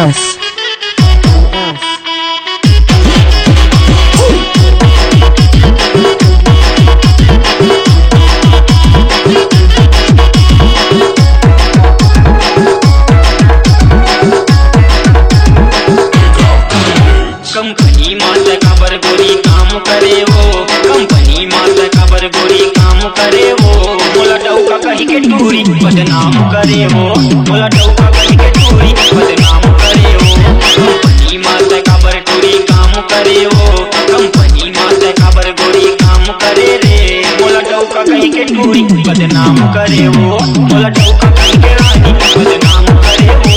NS. Company माता खबर गोरी काम करे वो, कंपनी माता खबर गोरी काम करे वो, मोला डौका कही के टूरी बदनाम करे वो, मोला डौका कही के टूरी बदनाम करे वो, कंपनी माता खबर टूरी काम करे वो, कंपनी माता खबर गोरी काम करे रे, मोला डौका कही के टूरी बदनाम करे वो, मोला डौका कही के रानी बदनाम करे वो।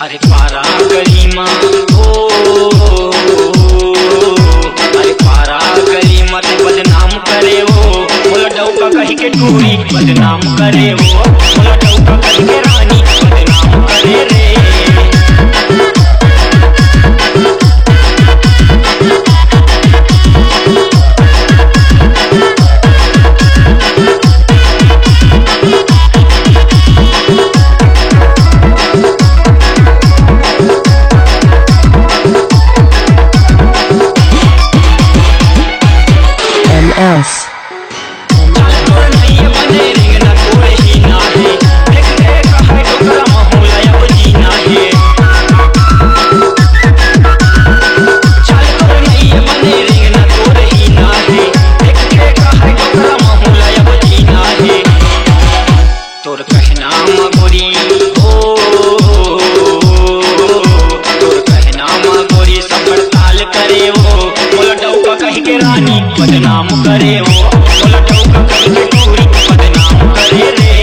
अरे पारा गलीमा अरे पारा गलीमा ते बदनाम करे वो, मोला डौका कही के टूरी बदनाम करे वो, मोला डौका कही के रानी बदनाम करे रे। NS. तोर कहना मगोरी तोर कहना मगोरी सब पड़ताल करे वो, मोला डौका कही के रानी बदनाम करे वो, मोला डौका कही के टूरी बदनाम करे रे।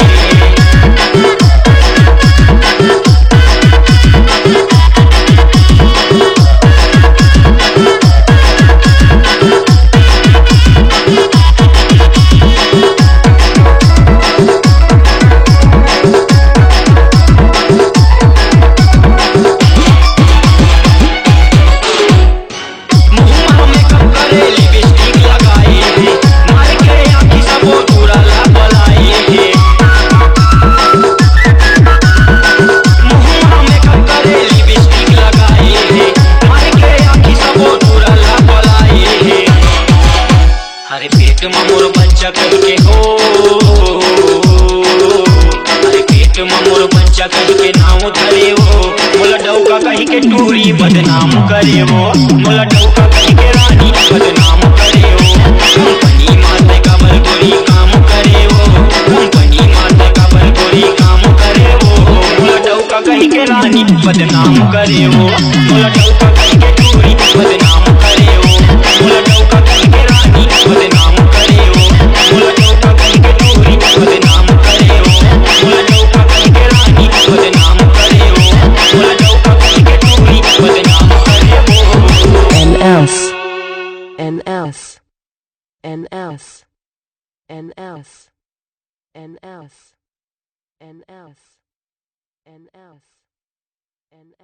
अरे पेट में मोर बच्चा कही के हो, अरे पेट में मोर बच्चा कही के नाम धरे वो, मोला डौका कही के टूरी बदनाम करे वो, मोला डौका कही के रानी बदनाम करे वो, कंपनी माते खबर गोरी काम करे वो, कंपनी माते खबर गोरी काम करे वो, मोला डौका कही के रानी बदनाम करे वो, मोला डौका कही के टूरी बदनाम करे वो, मोला डौका कही के रानी बदनाम करे वो, मोला डौका कही के टूरी बदनाम करे वो, मोला डौका कही के रानी बदनाम करे वो, मोला डौका कही के टूरी बदनाम करे वो। NS. NS. NS. NS. NS. NS. NS. NS.